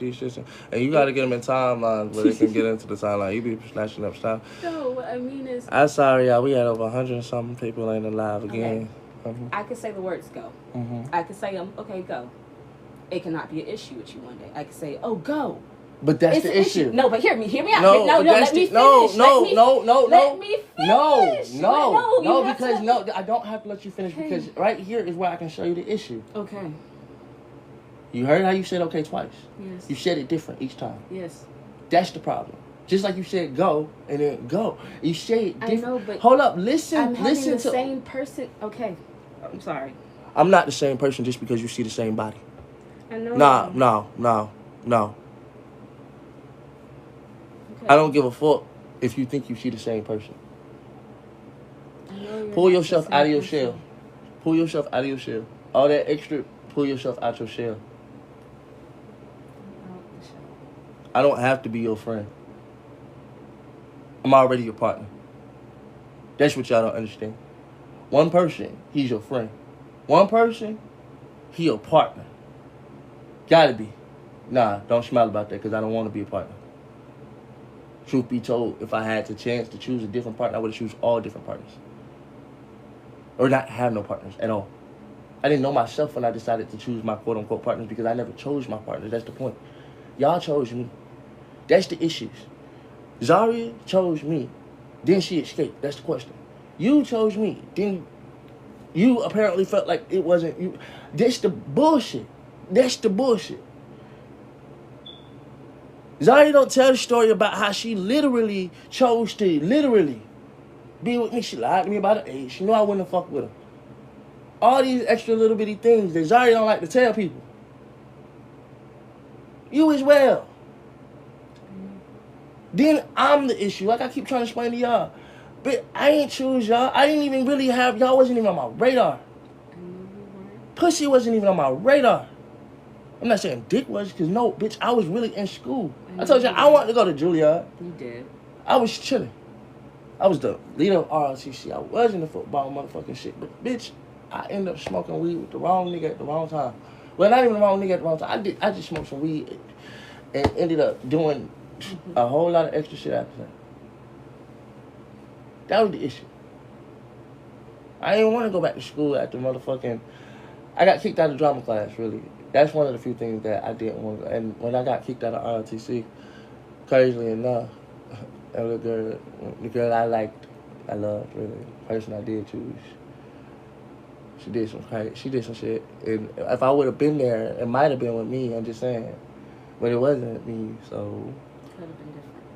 these shits, and you gotta get them in timelines where they can get into the timeline. You be snatching up stuff. No, what I mean is, I'm sorry, y'all. We had over 100 and something people ain't alive again. okay. I could say the words go. I could say okay, go. It cannot be an issue with you one day. I could say, oh, go. But that's It's the an issue. No, but hear me out. No, let me finish. No, Let me finish. Because I don't have to let you finish because right here is where I can show you the issue. Okay. You heard how you said okay twice. Yes. You said it different each time. Yes. That's the problem. Just like you said go and then go. You say it different. I know, but hold up, listen. I'm having the to same person. Okay. I'm sorry. I'm not the same person just because you see the same body. I know. No. Okay. I don't give a fuck if you think you see the same person. Pull yourself out of your shell. Pull yourself out of your shell. All that extra, pull yourself out your shell. I don't have to be your friend. I'm already your partner. That's what y'all don't understand. One person, he's your friend. One person, he your partner. Gotta be. Nah, don't smile about that because I don't want to be a partner. Truth be told, if I had the chance to choose a different partner, I would have choose all different partners. Or not have no partners at all. I didn't know myself when I decided to choose my quote-unquote partners because I never chose my partners. That's the point. Y'all chose me. That's the issues. Zaria chose me. Then she escaped. That's the question. You chose me. Then you apparently felt like it wasn't you. That's the bullshit. Zaria don't tell the story about how she literally chose to be with me. She lied to me about her age. She knew I wouldn't have fucked with her. All these extra little bitty things that Zaria don't like to tell people. You as well. Then I'm the issue. Like I keep trying to explain to y'all. But I ain't choose y'all. I didn't even really have, y'all wasn't even on my radar. Pussy wasn't even on my radar. I'm not saying dick was, because no, bitch, I was really in school. I told you I wanted to go to Juilliard. You did. I was chilling. I was the leader of ROTC. I was in the football motherfucking shit. But bitch, I ended up smoking weed with the wrong nigga at the wrong time. Well, not even the wrong nigga at the wrong time. I just smoked some weed and ended up doing a whole lot of extra shit after that. That was the issue. I didn't want to go back to school after motherfucking... I got kicked out of drama class, really. That's one of the few things that I didn't want to go. And when I got kicked out of ROTC, crazily enough, that little girl, the girl I liked, I loved, really, the person I did choose, she did some shit. And if I would have been there, it might have been with me, I'm just saying. But it wasn't me, so...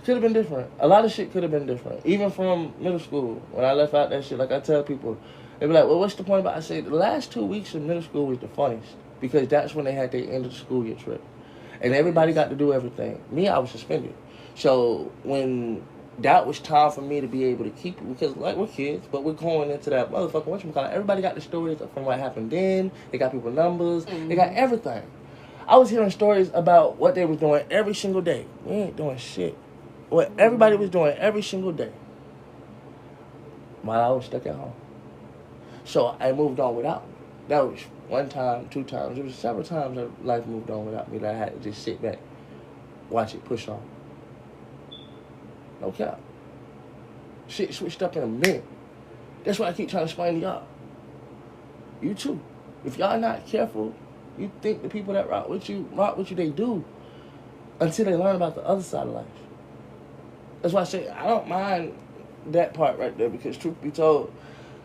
Could have been different. A lot of shit could have been different. Even from middle school, when I left out that shit, like I tell people, they be like, well, what's the point about it? I say, the last 2 weeks of middle school was the funniest because that's when they had their end of the school year trip. And everybody got to do everything. Me, I was suspended. So when that was time for me to be able to keep it, because like we're kids, but we're going into that motherfucking whatchamacallit. Everybody got the stories from what happened then. They got people numbers. They got everything. I was hearing stories about what they were doing every single day. We ain't doing shit. What everybody was doing every single day while I was stuck at home. So I moved on without me. That was one time, 2 times. It was several times that life moved on without me that I had to just sit back, watch it push on. No cap. Shit switched up in a minute. That's what I keep trying to explain to y'all. You too. If y'all not careful, you think the people that rock with you, they do. Until they learn about the other side of life. That's why I say I don't mind that part right there because truth be told,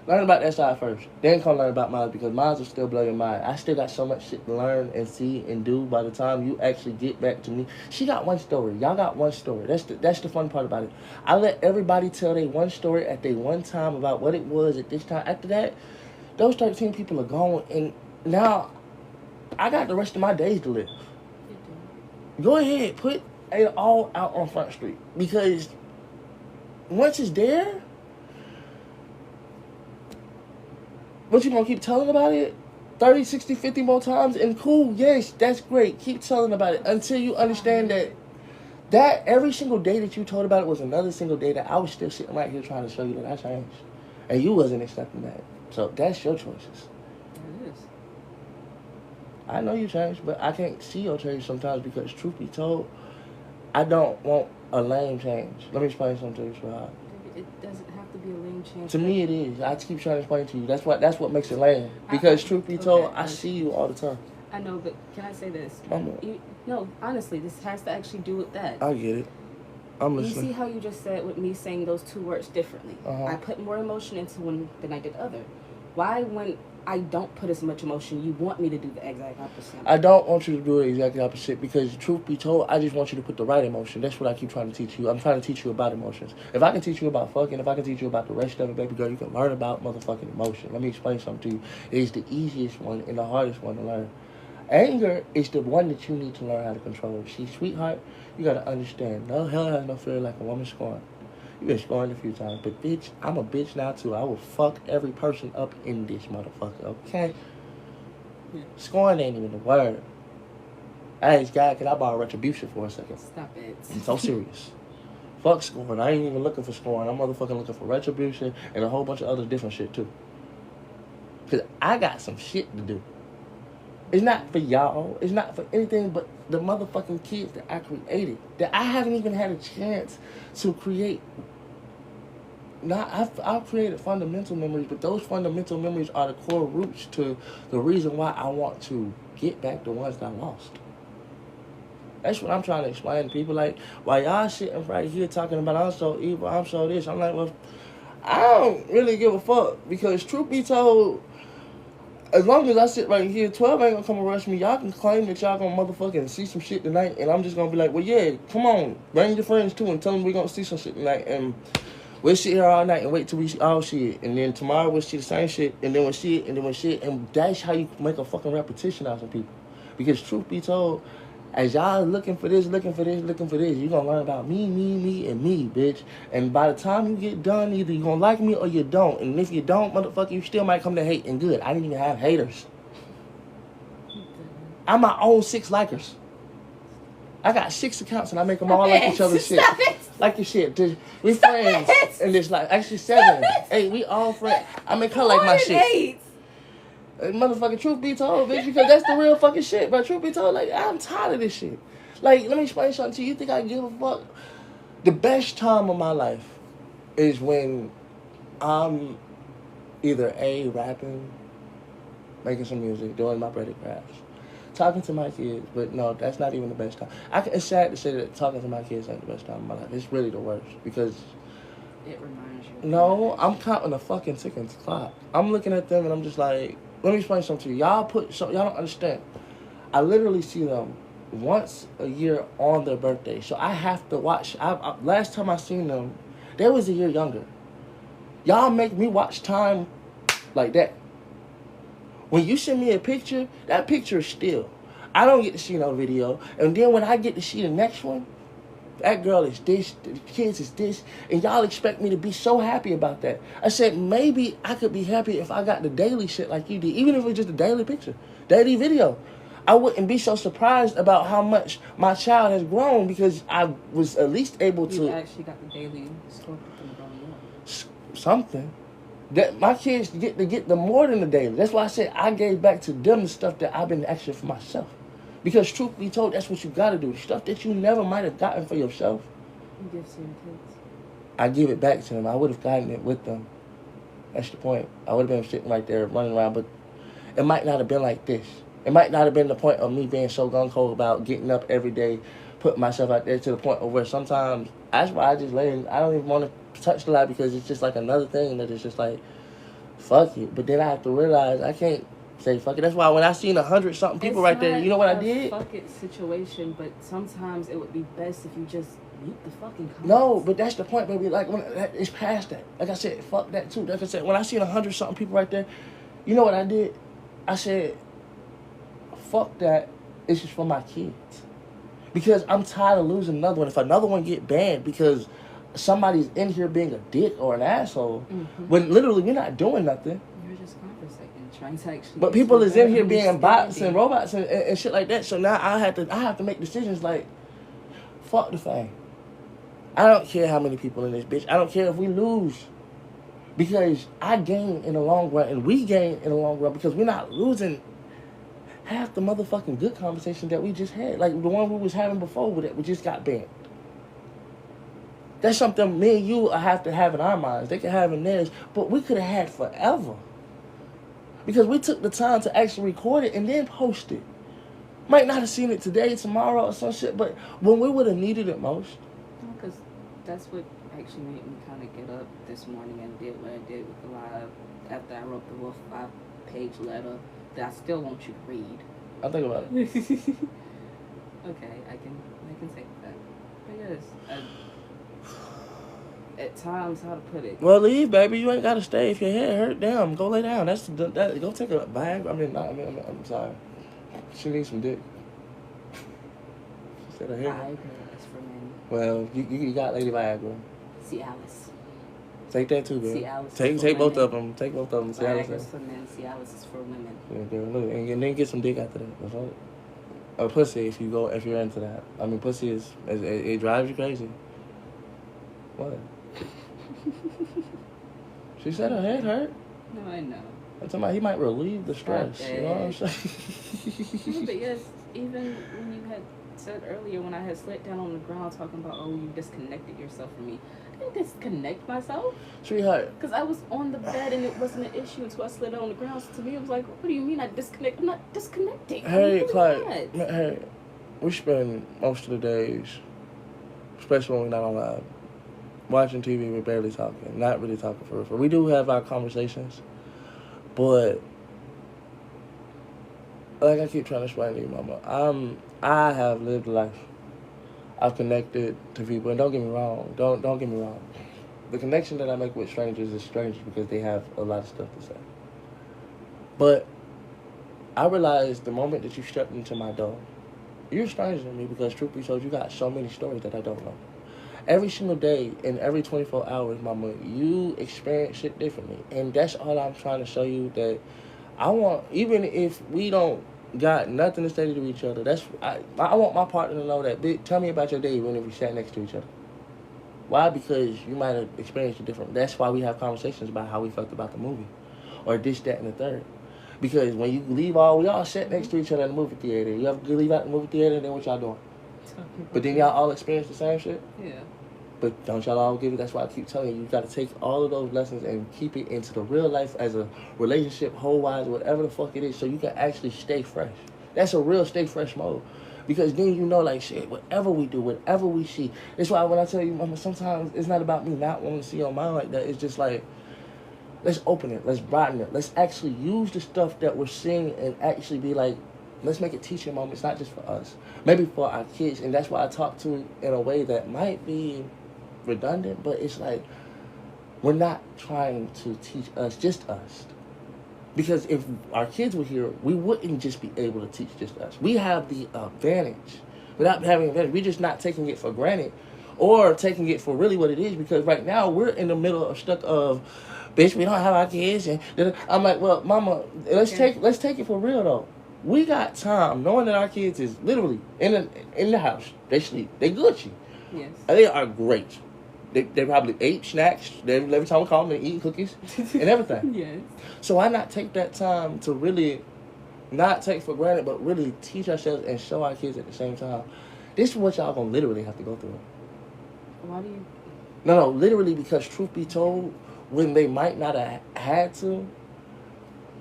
learn about that side first. Then come learn about mine because mine will still blow your mind. I still got so much shit to learn and see and do by the time you actually get back to me. She got one story. Y'all got one story. That's the fun part about it. I let everybody tell their one story at their one time about what it was at this time. After that, those 13 people are gone and now I got the rest of my days to live. Go ahead, put it all out on Front Street because once it's there, what you gonna keep telling about it 30, 60, 50 more times? And cool, yes, that's great. Keep telling about it until you understand that every single day that you told about it was another single day that I was still sitting right here trying to show you that I changed. And you wasn't accepting that. So that's your choices. It is. I know you changed, but I can't see your change sometimes because, truth be told, I don't want a lame change. Let me explain something to you, sweetheart. It doesn't have to be a lame change. To me, it is. I keep trying to explain to you. That's what makes it lame. Because, truth be told, I see you all the time. I know, but can I say this? Mama. No, honestly, this has to actually do with that. I get it. I'm listening. You see how you just said with me saying those two words differently? Uh-huh. I put more emotion into one than I did other. Why, when I don't put as much emotion, you want me to do the exact opposite? I don't want you to do the exact opposite because, truth be told, I just want you to put the right emotion. That's what I keep trying to teach you. I'm trying to teach you about emotions. If I can teach you about fucking, if I can teach you about the rest of it, baby girl, you can learn about motherfucking emotion. Let me explain something to you. It is the easiest one and the hardest one to learn. Anger is the one that you need to learn how to control. See, sweetheart, you gotta understand. No hell has no fear like a woman scorned. You've been scorned a few times, but bitch, I'm a bitch now too. I will fuck every person up in this motherfucker, okay? Scorn ain't even the word. I asked God, could I borrow retribution for a second? Stop it. I'm so serious. Fuck scorn. I ain't even looking for scorn. I'm motherfucking looking for retribution and a whole bunch of other different shit too. Cause I got some shit to do. It's not for y'all. It's not for anything but the motherfucking kids that I created. That I haven't even had a chance to create. Now, I've created fundamental memories, but those fundamental memories are the core roots to the reason why I want to get back the ones that I lost. That's what I'm trying to explain to people. Like, while y'all sitting right here talking about I'm so evil, I'm so this, I'm like, well, I don't really give a fuck. Because truth be told, as long as I sit right here, 12 ain't gonna come and rush me. Y'all can claim that y'all gonna motherfucking see some shit tonight, and I'm just gonna be like, well, yeah, come on, bring your friends too, and tell them we gonna see some shit tonight, and we'll sit here all night and wait till we all see it, and then tomorrow we'll see the same shit, and then we'll see it, and then we'll see it, and that's how you make a fucking repetition out of people. Because truth be told, as y'all looking for this, you're gonna learn about me, and me, bitch. And by the time you get done, either you're gonna like me or you don't. And if you don't, motherfucker, you still might come to hate. And good, I didn't even have haters. I'm my own 6 likers. I got 6 accounts and I make them all like each other's shit. Like your shit. We friends. And it's like, actually 7. 8, we all friends. I make her like my shit. 8. Motherfucking truth be told, bitch, because that's the real fucking shit. But truth be told, like, I'm tired of this shit. Like, let me explain something to you. You think I give a fuck? The best time of my life is when I'm either A, rapping, making some music, doing my pretty crafts, talking to my kids. But no, that's not even the best time. It's sad to say that talking to my kids ain't the best time of my life. It's really the worst because it reminds you. No, I'm counting the fucking ticking clock. I'm looking at them and I'm just like, let me explain something to you. Y'all don't understand. I literally see them once a year on their birthday. So I have to watch. Last time I seen them, they was a year younger. Y'all make me watch time like that. When you send me a picture, that picture is still. I don't get to see no video. And then when I get to see the next one, that girl is this, the kids is this, and y'all expect me to be so happy about that. I said, maybe I could be happy if I got the daily shit like you did, even if it was just a daily picture, daily video. I wouldn't be so surprised about how much my child has grown because I was at least able to... You actually got the daily score from growing up. Something. That my kids get the more than the daily. That's why I said I gave back to them the stuff that I've been actually for myself. Because truth be told, that's what you gotta do. Stuff that you never might have gotten for yourself. You give to your kids. I give it back to them. I would have gotten it with them. That's the point. I would have been sitting right there running around, but it might not have been like this. It might not have been the point of me being so gung-ho about getting up every day, putting myself out there to the point of where sometimes, that's why I just lay in, I don't even want to touch the light because it's just like another thing that is just like, fuck it. But then I have to realize I can't say fuck it. That's why when I seen 100-something people right there, you know what I did? Fuck it situation, but sometimes it would be best if you just mute the fucking comments. No, but that's the point, baby. Like when it's past that. Like I said, fuck that too. Like I said, when I seen 100-something people right there, you know what I did? I said, fuck that. It's just for my kids. Because I'm tired of losing another one. If another one get banned because somebody's in here being a dick or an asshole, when literally we're not doing nothing. You're just conversating, trying to actually. But people is in here being bots and robots and shit like that. So now I have to make decisions like, fuck the thing. I don't care how many people in this bitch. I don't care if we lose. Because I gain in the long run and we gain in the long run because we're not losing half the motherfucking good conversation that we just had. Like the one we was having before that we just got banned. That's something me and you have to have in our minds. They can have in theirs, but we could have had forever. Because we took the time to actually record it and then post it. Might not have seen it today, tomorrow, or some shit, but when we would have needed it most. Because that's what actually made me kind of get up this morning and did what I did with the live after I wrote the little 5-page letter that I still want you to read. I'll think about it. Okay, I can take that. But yes, at times, how to put it. Well, leave, baby. You ain't gotta stay if your head hurt. Damn, go lay down. Go take a bag. I'm sorry. She needs some dick. She said her hair. Viagra is for men. Well, you got Lady Viagra. See Alice. Take that too, girl. See Alice. Take both of them. Take both of them. See Alice. Viagra's for men. See Alice is for women. Yeah, girl. Look, and then get some dick after that. That's all. Or pussy if you're into that. I mean, pussy it drives you crazy. What? She said her head hurt. No, I know. I'm talking about he might relieve the stress. You know what I'm saying? No, but yes, even when you had said earlier when I had slid down on the ground talking about, oh, you disconnected yourself from me. I didn't disconnect myself. Sweetheart. Because I was on the bed and it wasn't an issue until I slid on the ground. So to me, it was like, what do you mean I disconnect? I'm not disconnecting. Hey, Clyde. Hey, we spend most of the days, especially when we're not on live, watching TV. We're barely talking, not really talking for real. We do have our conversations, but like I keep trying to explain to you, Mama, I have lived life. I've connected to people, and don't get me wrong. Don't get me wrong. The connection that I make with strangers is strangers because they have a lot of stuff to say. But I realized the moment that you stepped into my door, you're a stranger to me because truth be told, you got so many stories that I don't know. Every single day and every 24 hours, Mama, you experience shit differently. And that's all I'm trying to show you, that I want, even if we don't got nothing to say to each other, I want my partner to know that, tell me about your day when we sat next to each other. Why? Because you might have experienced it different. That's why we have conversations about how we felt about the movie. Or this, that, and the third. Because when you leave we all sat next to each other in the movie theater. You ever leave out the movie theater and then what y'all doing? But then y'all all experience the same shit? Yeah. But don't y'all all get it? That's why I keep telling you, you got to take all of those lessons and keep it into the real life as a relationship, whole-wise, whatever the fuck it is, so you can actually stay fresh. That's a real stay fresh mode. Because then you know, like, shit, whatever we do, whatever we see. That's why when I tell you, Mama, sometimes it's not about me not wanting to see your mind like that. It's just like, let's open it. Let's broaden it. Let's actually use the stuff that we're seeing and actually be like, let's make it teaching moments, not just for us. Maybe for our kids. And that's why I talk to it in a way that might be redundant, but it's like, we're not trying to teach us, just us. Because if our kids were here, we wouldn't just be able to teach just us. We have the advantage. Without having an advantage, we're just not taking it for granted or taking it for really what it is. Because right now, we're in the middle of stuck of, bitch, we don't have our kids. And I'm like, well, Mama, let's take it for real, though. We got time, knowing that our kids is literally in the house. They sleep. They Gucci. Yes. They are great. They probably ate snacks. Every time we call them, they eat cookies and everything. Yes. So why not take that time to really not take for granted, but really teach ourselves and show our kids at the same time? This is what y'all gonna literally have to go through. Why do you? No, literally, because truth be told, when they might not have had to,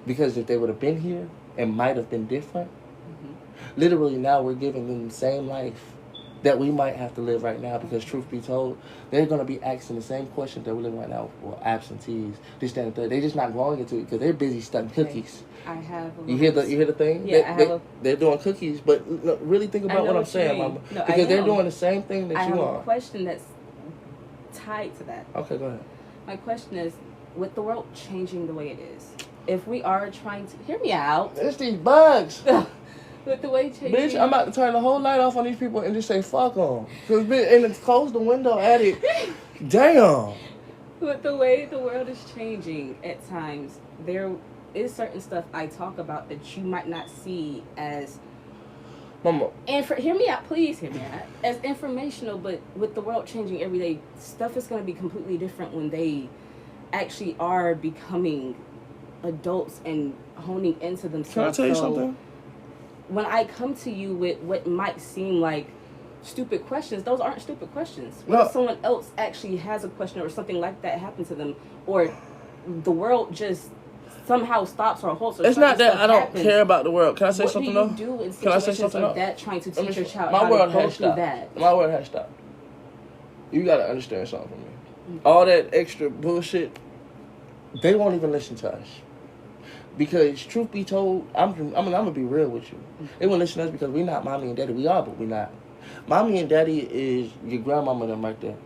because if they would have been here, it might have been different. Mm-hmm. Literally, now we're giving them the same life that we might have to live right now, because truth be told, they're going to be asking the same questions that we're living right now for absentees, this, that, and the third. They're just not growing into it because they're busy studying cookies. I have You hear the thing? Yeah, they're doing cookies, but really think about what I'm saying, Mama. No, because they're doing the same thing that you are. I have a question that's tied to that. Okay, go ahead. My question is, with the world changing the way it is, if we are trying to... Hear me out. It's these bugs. With the way changing... Bitch, I'm about to turn the whole light off on these people and just say, fuck them. And close the window at it. Damn. With the way the world is changing at times, there is certain stuff I talk about that you might not see as... Mama. Hear me out, please hear me out. As informational, but with the world changing every day, stuff is going to be completely different when they actually are becoming adults and honing into themselves. Can I tell you something? when I come to you with what might seem like stupid questions, those aren't stupid questions. What if someone else actually has a question or something like that happened to them, or the world just somehow stops or halts? Or it's not that I don't care about the world. Can I say something though? What do you do in situations like that, trying to teach your child my how world to go has through stopped. that? My world has stopped. You gotta understand something from me. All that extra bullshit, they won't even listen to us. Because truth be told, I'm gonna be real with you. They won't listen to us because we're not mommy and daddy. We are, but we're not. Mommy and daddy is your grandmama and them right there.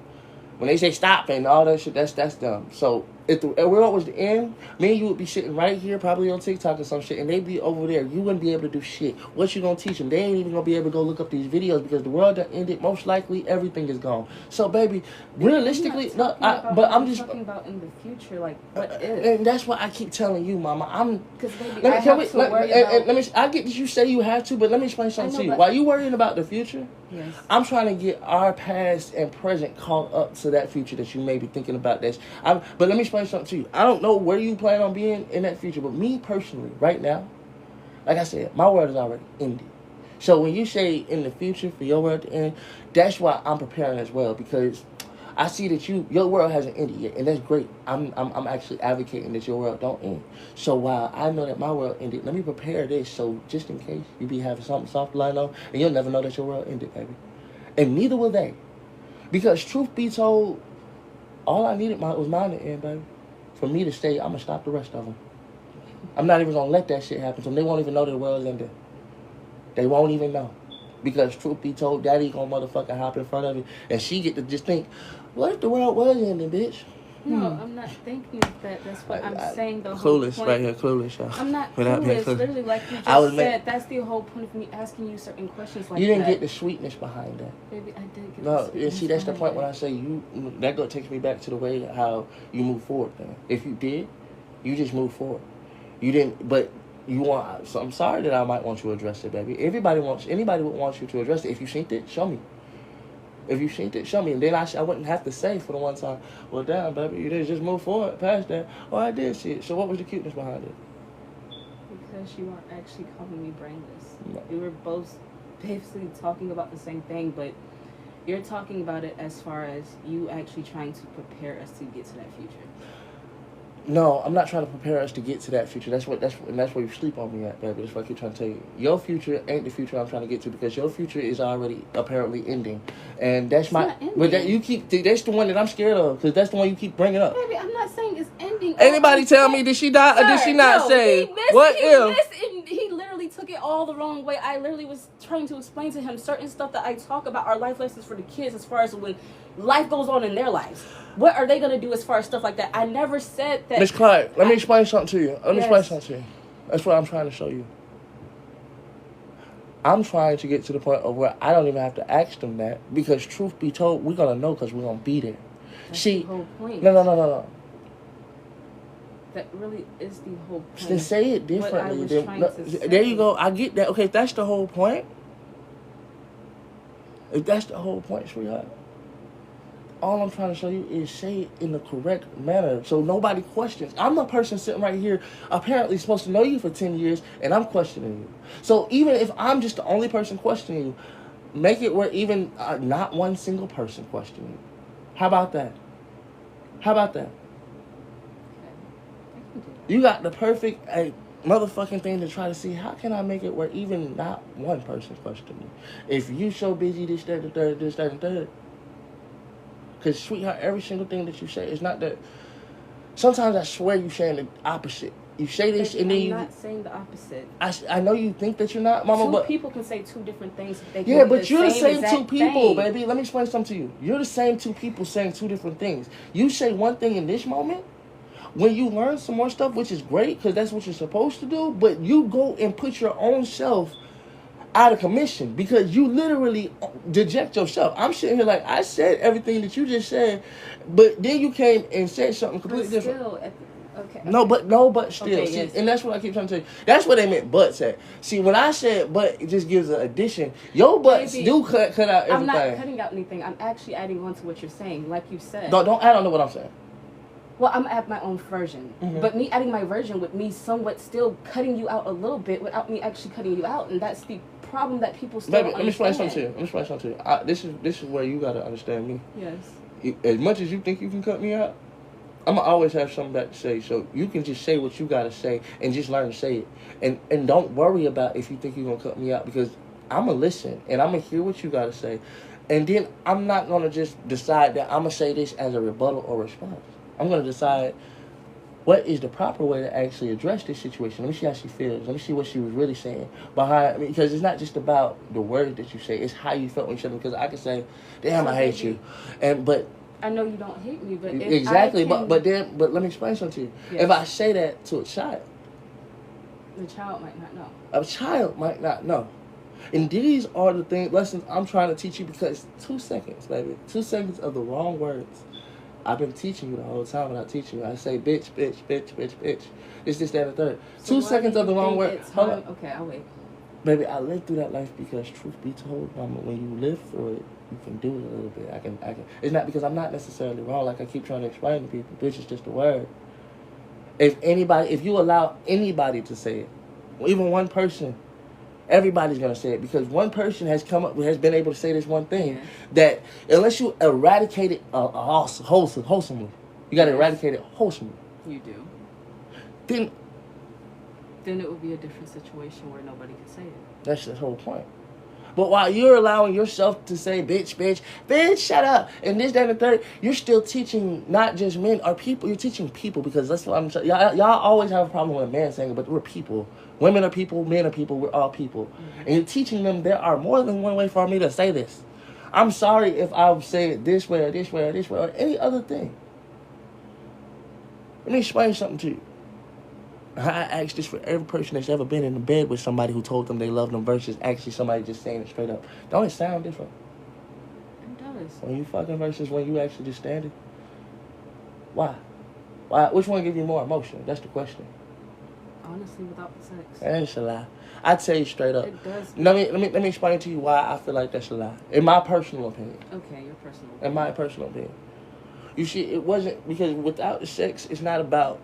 When they say stop and all that shit, that's dumb. So if the world was to end, me and you would be sitting right here, probably on TikTok or some shit, and they'd be over there. You wouldn't be able to do shit. What you gonna teach them? They ain't even gonna be able to go look up these videos because the world done ended. Most likely, everything is gone. So, baby, realistically, I'm talking about in the future, like what if? And that's what I keep telling you, Mama. Because baby, I have to worry about. I get that you say you have to, but let me explain something to you. While you worrying about the future, yes, I'm trying to get our past and present caught up to that future that you may be thinking about. But let me explain something to you. I don't know where you plan on being in that future, but me personally, right now, like I said, my world is already ended. So when you say in the future for your world to end, that's why I'm preparing as well, because I see that your world hasn't ended yet, and that's great. I'm actually advocating that your world don't end. So while I know that my world ended, let me prepare this so just in case you be having something soft lying on, and you'll never know that your world ended, baby. And neither will they. Because truth be told, all I needed was mine to end, baby. For me to stay, I'm going to stop the rest of them. I'm not even going to let that shit happen to them. They won't even know that the world's ended. They won't even know. Because truth be told, daddy going to motherfucking hop in front of you, and she get to just think, what if the world was ending, bitch? No, I'm not thinking of that. That's what I'm saying. The clueless whole point. Right here, clueless, y'all. I'm not clueless. Literally, like you just said, that's the whole point of me asking you certain questions like that. You didn't get the sweetness behind that. Baby, I did get no, the sweetness. See, that's the point when I say that takes me back to the way how you move forward, then. If you did, you just move forward. You didn't, but you want, so I'm sorry that I might want you to address it, baby. Anybody would want you to address it. If you seen it, show me. If you seen it, show me. And then I wouldn't have to say for the one time, well, damn, baby, you did just move forward past that. Oh, I did see it. So what was the cuteness behind it? Because you weren't actually calling me brainless. No. We were both basically talking about the same thing, but you're talking about it as far as you actually trying to prepare us to get to that future. No, I'm not trying to prepare us to get to that future. That's where you sleep on me at, baby. That's what I keep trying to tell you. Your future ain't the future I'm trying to get to, because your future is already apparently ending, and that's not ending. But that's the one that I'm scared of, because that's the one you keep bringing up. Baby, I'm not saying it's ending. Anybody tell me, did she die or did she not say? He literally took it all the wrong way. I literally was trying to explain to him certain stuff that I talk about are life lessons for the kids, as far as when life goes on in their lives. What are they going to do as far as stuff like that? I never said that. Miss Clyde, let me explain something to you. That's what I'm trying to show you. I'm trying to get to the point of where I don't even have to ask them that, because truth be told, we're going to know because we're going to be there. That's the whole point. No. That really is the whole point. Then say it differently. What I was trying to say. There you go. I get that. Okay, if that's the whole point, sweetheart, all I'm trying to show you is say it in the correct manner so nobody questions. I'm the person sitting right here apparently supposed to know you for 10 years, and I'm questioning you. So even if I'm just the only person questioning you, make it where even not one single person questioning you. How about that? You got the perfect motherfucking thing to try to see, how can I make it where even not one person questions me? If you so busy, this, that, and third. Because, sweetheart, every single thing that you say is not that. Sometimes I swear you're saying the opposite. You say this and then I'm not saying the opposite. I know you think that you're not, Mama, but people can say two different things. They yeah, but you're the same two people, thing. Baby. Let me explain something to you. You're the same two people saying two different things. You say one thing in this moment. When you learn some more stuff, which is great, because that's what you're supposed to do, but you go and put your own self out of commission, because you literally deject yourself. I'm sitting here like, I said everything that you just said, but then you came and said something completely different. Okay. No, but still. Okay, see, yes. And that's what I keep trying to tell you. That's what they meant butts at. See, when I said but, it just gives an addition. Your butts do cut out everything. I'm not cutting out anything. I'm actually adding on to what you're saying, like you said. Don't add on to what I'm saying. Well, I'm at my own version. Mm-hmm. But me adding my version with me somewhat still cutting you out a little bit without me actually cutting you out. And that's the problem that people still Baby, don't let me explain understand. something to you. Let me explain something to you. This is where you gotta understand me. Yes. As much as you think you can cut me out, I'm gonna always have something back to say. So you can just say what you gotta say and just learn to say it. And don't worry about if you think you're gonna cut me out, because I'm gonna listen and I'm gonna hear what you gotta say. And then I'm not gonna just decide that I'm gonna say this as a rebuttal or response. I'm gonna decide what is the proper way to actually address this situation. Let me see how she feels. Let me see what she was really saying behind. Because it's not just about the words that you say; it's how you felt when you said them. Because I can say, "Damn, I hate you," but I know you don't hate me, but if exactly. I can, But let me explain something to you. Yes. If I say that to a child, the child might not know. a child might not know. And these are the lessons I'm trying to teach you, because 2 seconds, baby. 2 seconds of the wrong words. I've been teaching you the whole time without teaching you. I say bitch, bitch, bitch, bitch, bitch. It's this, that, and the third. So 2 seconds of the wrong word. Hold on. Okay, I'll wait. Baby, I lived through that life because, truth be told, mama, when you live through it, you can do it a little bit. I can. It's not because I'm not necessarily wrong, like I keep trying to explain to people. Bitch is just a word. If you allow anybody to say it, even one person, everybody's gonna say it, because one person has been able to say this one thing, that unless you eradicate it wholesomely, you gotta eradicate it wholesomely. You do. Then it would be a different situation where nobody could say it. That's the whole point. But while you're allowing yourself to say bitch, bitch, bitch, shut up, and this, that, and the third, you're still teaching not just men or people. You're teaching people, because that's what I'm saying. Y'all always have a problem with a man saying it, but we're people. Women are people, men are people, we're all people. Mm-hmm. And you're teaching them there are more than one way for me to say this. I'm sorry if I say it this way or this way or this way or any other thing. Let me explain something to you. I ask this for every person that's ever been in the bed with somebody who told them they loved them versus actually somebody just saying it straight up. Don't it sound different? It does. When you fucking versus when you actually just stand it? Why? Which one give you more emotion? That's the question. Honestly, without the sex. That's a lie. I tell you straight up. It does. Let me explain to you why I feel like that's a lie. In my personal opinion. Okay, your personal opinion. In my personal opinion. You see, it wasn't, because without the sex, it's not about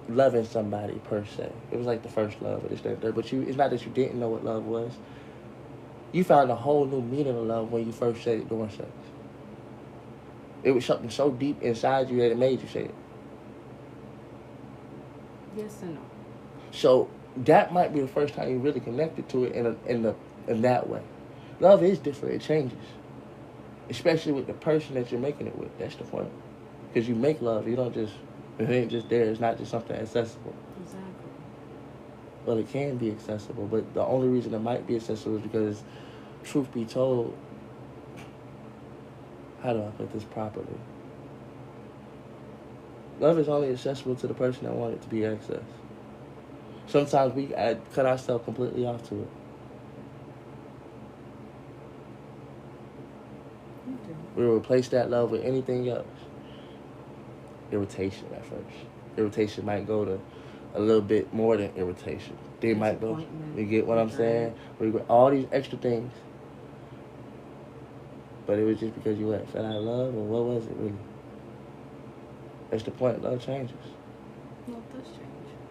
loving somebody per se. It was like the first love or this, that, that. But it's not that you didn't know what love was. You found a whole new meaning of love when you first said it during sex. It was something so deep inside you that it made you say it. Yes and no. So that might be the first time you really connected to it in that way. Love is different. It changes, especially with the person that you're making it with. That's the point. Because you make love, you don't just. It ain't just there. It's not just something accessible. Exactly. Well, it can be accessible, but the only reason it might be accessible is because, truth be told, how do I put this properly? Love is only accessible to the person that wants it to be accessed. Sometimes we cut ourselves completely off to it. Okay. We replace that love with anything else. Irritation at first. Irritation might go to a little bit more than irritation. They might go. You get what I'm saying? All these extra things. But it was just because you fell out of love, or what was it really? That's the point. Love changes. Love does change.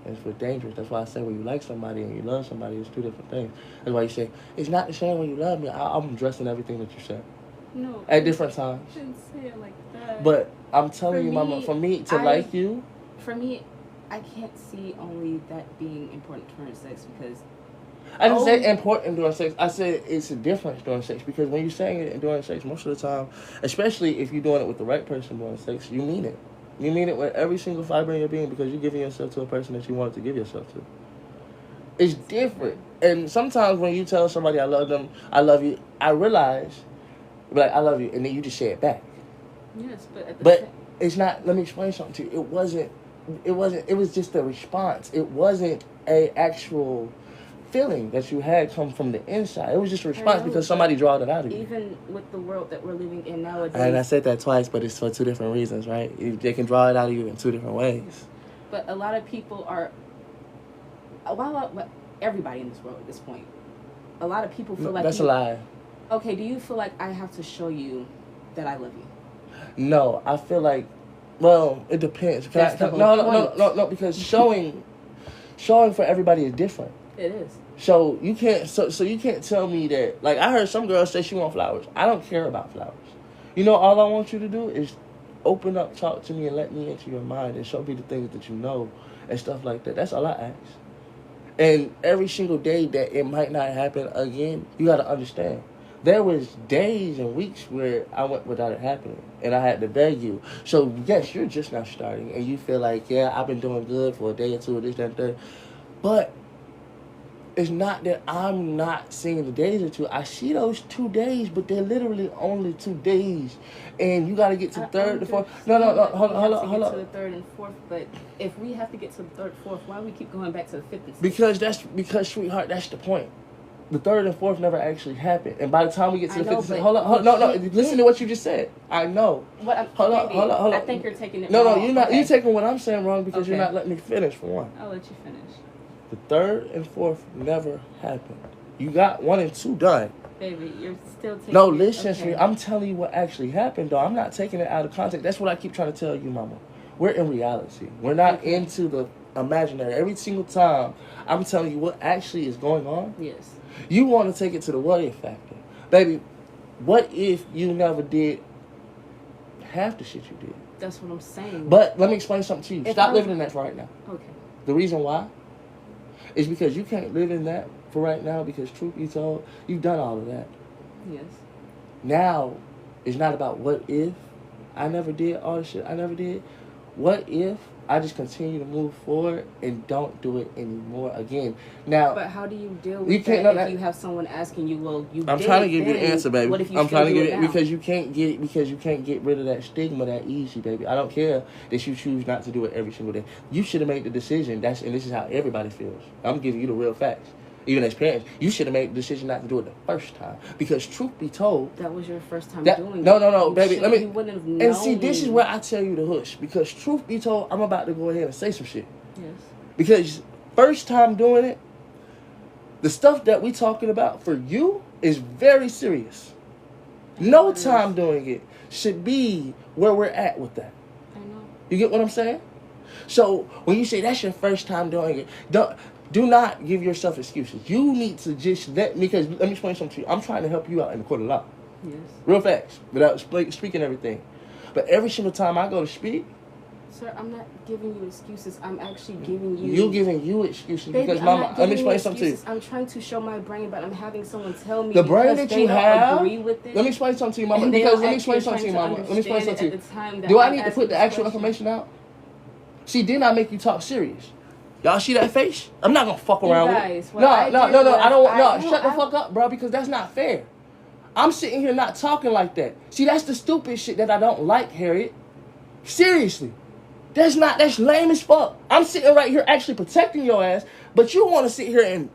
It's for dangerous. That's why I say when you like somebody and you love somebody, it's two different things. That's why you say, it's not the same when you love me. I'm addressing everything that you said. No. At different times. I shouldn't say it like that. But I'm telling you, Mama, for me to like you. For me, I can't see only that being important during sex, because I didn't say important during sex. I said it's a difference during sex, because when you're saying it during sex, most of the time, especially if you're doing it with the right person during sex, you mean it. You mean it with every single fiber in your being, because you're giving yourself to a person that you wanted to give yourself to. It's different. And sometimes when you tell somebody I love them, I love you, I realize, like, I love you, and then you just say it back. Yes, but it's not. Let me explain something to you. It was just a response. It wasn't a actual feeling that you had come from the inside. It was just a response because somebody drawed it out of you. Even with the world that we're living in nowadays. And I said that twice, but it's for two different reasons, right? They can draw it out of you in two different ways. But a lot of people are. Everybody in this world at this point, a lot of people feel like that's a lie. Okay, do you feel like I have to show you that I love you? No, I feel like Well, it depends. That's the whole point. No, because showing for everybody is different. It is. So you can't you can't tell me that, like, I heard some girls say she want flowers. I don't care about flowers. You know, all I want you to do is open up, talk to me, and let me into your mind and show me the things that you know and stuff like that. That's all I ask. And every single day that it might not happen again, you got to understand. There was days and weeks where I went without it happening, and I had to beg you. So, yes, you're just now starting, and you feel like, yeah, I've been doing good for a day or two, or this, that, and third. But it's not that I'm not seeing the days or two. I see those 2 days, but they're literally only 2 days. And you got to get to third, the fourth. No, hold on. To the third and fourth, but if we have to get to the third, fourth, why do we keep going back to the fifth and sixth? Because, sweetheart, that's the point. The third and fourth never actually happened. And by the time we get to the fifth, listen to what you just said. I know. Hold on. I think you're taking it wrong. No, you're not. Okay. You're taking what I'm saying wrong because you're not letting me finish, for one. I'll let you finish. The third and fourth never happened. You got 1 and 2 done. Baby, you're still taking No, listen, sweetie. I'm telling you what actually happened, though. I'm not taking it out of context. That's what I keep trying to tell you, mama. We're in reality. We're not into the imaginary. Every single time I'm telling you what actually is going on. Yes. You want to take it to the what if factor. Baby, what if you never did half the shit you did? That's what I'm saying. But let me explain something to you. Stop living in that for right now. Okay. The reason why is because you can't live in that for right now because, truth be told, you've done all of that. Yes. Now, it's not about what if I never did all the shit I never did. What if I just continue to move forward and don't do it anymore again? Now, but how do you deal with that if you have someone asking you, well, I'm trying to give you the answer, baby. What if you I'm trying to give it because you can't get rid of that stigma that easy, baby. I don't care that you choose not to do it every single day. You should have made the decision. And this is how everybody feels. I'm giving you the real facts. Even as parents, you should have made the decision not to do it the first time. Because truth be told, that was your first time doing it. No, baby. Let me. You wouldn't have known. And see, this is where I tell you to hush. Because truth be told, I'm about to go ahead and say some shit. Yes. Because first time doing it, the stuff that we talking about for you is very serious. No time doing it should be where we're at with that. I know. You get what I'm saying? So when you say that's your first time doing it, do not give yourself excuses. You need to just let me explain something to you. I'm trying to help you out in the court of law. Yes. Real facts, without speaking everything. But every single time I go to speak, sir, I'm not giving you excuses. I'm actually giving you... You're giving you excuses. Baby, because, Mama, let me explain something to you. I'm trying to show my brain, but I'm having someone tell me the brain that you have... agree with it. Let me explain something to you, Mama. Because let me explain something to you, Mama. Let me explain something to you. Do I need to put the actual information out? See, then I make you talk serious. Y'all see that face? I'm not gonna fuck around with it. No, I don't want... No, shut the fuck up, bro, because that's not fair. I'm sitting here not talking like that. See, that's the stupid shit that I don't like, Harriet. Seriously. That's lame as fuck. I'm sitting right here actually protecting your ass, but you want to sit here and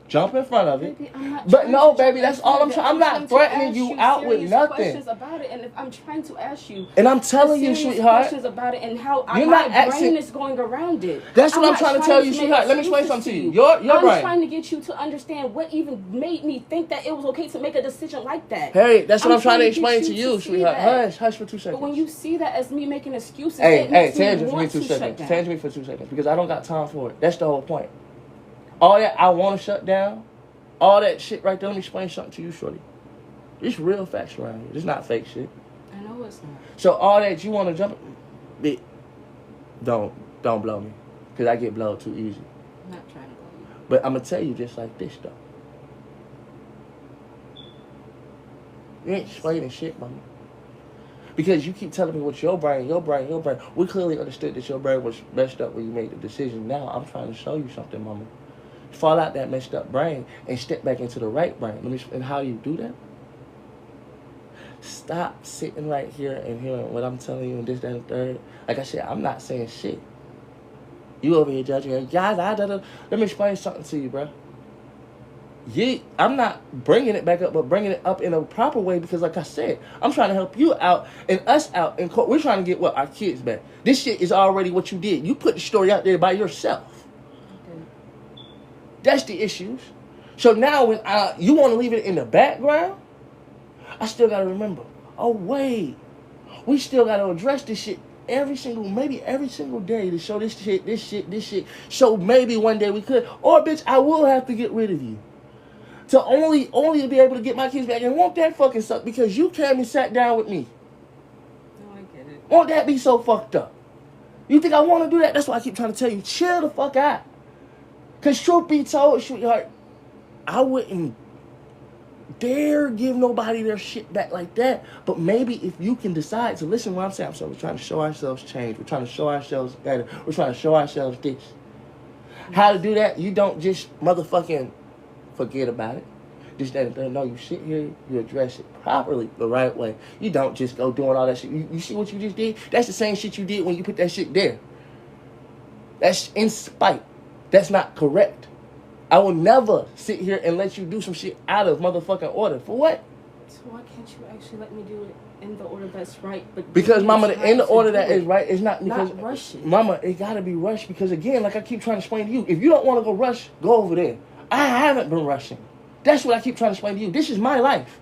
jump in front of it. Baby, I'm not but no, baby, that's all I'm trying. I'm not threatening you out with nothing. Questions about it, and if I'm trying to ask you, and I'm telling you, sweetheart, questions about it and how my brain is going around it. That's what I'm trying to tell you, sweetheart. Let me explain something to you. Your brain. I'm trying to get you to understand what even made me think that it was okay to make a decision like that. Hey, that's what I'm trying to explain to you, sweetheart. Hush for 2 seconds. But when you see that as me making excuses, hey, tangent for me 2 seconds. Tangent me for 2 seconds because I don't got time for it. That's the whole point. All that I want to shut down. All that shit right there, let me explain something to you, shorty. It's real facts around here. It's not fake shit. I know it's not. So all that you want to jump, don't blow me. Because I get blowed too easy. I'm not trying to blow you. But I'm going to tell you just like this, though. You ain't explaining shit, mama. Because you keep telling me what's your brain. We clearly understood that your brain was messed up when you made the decision. Now I'm trying to show you something, mama. Fall out that messed up brain and step back into the right brain. And how do you do that? Stop sitting right here and hearing what I'm telling you and this, that, and third. Like I said, I'm not saying shit. You over here judging. Let me explain something to you, bro. I'm not bringing it back up, but bringing it up in a proper way because, like I said, I'm trying to help you out and us out in court. We're trying to get our kids back. This shit is already what you did. You put the story out there by yourself. That's the issues. So now when you want to leave it in the background, I still got to remember, oh, wait, we still got to address this shit maybe every single day to show this shit. So maybe one day we could. Or, bitch, I will have to get rid of you. To only be able to get my kids back. And won't that fucking suck? Because you came and sat down with me. No, I get it. Won't that be so fucked up? You think I want to do that? That's why I keep trying to tell you, chill the fuck out. Because truth be told, sweetheart, I wouldn't dare give nobody their shit back like that. But maybe if you can decide to listen to what I'm saying. So we're trying to show ourselves change. We're trying to show ourselves better. We're trying to show ourselves this. How to do that? You don't just motherfucking forget about it. Just that, no, you sit here, you address it properly, the right way. You don't just go doing all that shit. You see what you just did? That's the same shit you did when you put that shit there. That's in spite. That's not correct. I will never sit here and let you do some shit out of motherfucking order. For what? So why can't you actually let me do it in the order that's right? But because, mama, in the order that is right, it's not because... Not rushing. Mama, it gotta be rushed because, again, like I keep trying to explain to you, if you don't want to go rush, go over there. I haven't been rushing. That's what I keep trying to explain to you. This is my life.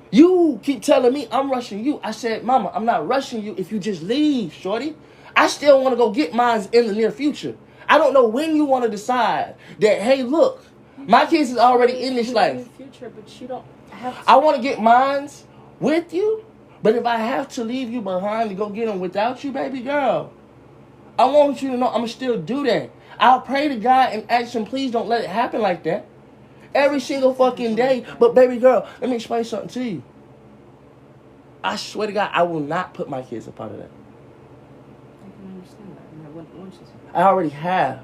You keep telling me I'm rushing you. I said, mama, I'm not rushing you if you just leave, shorty. I still want to go get mine in the near future. I don't know when you want to decide that, hey, look, my kids is already in this life. In the future, but you don't have to. I want to get mines with you, but if I have to leave you behind to go get them without you, baby girl, I want you to know I'm going to still do that. I'll pray to God and ask him, please don't let it happen like that. Every single fucking day. But baby girl, let me explain something to you. I swear to God, I will not put my kids a part of that. I can understand that. And I wouldn't want you to. I already have.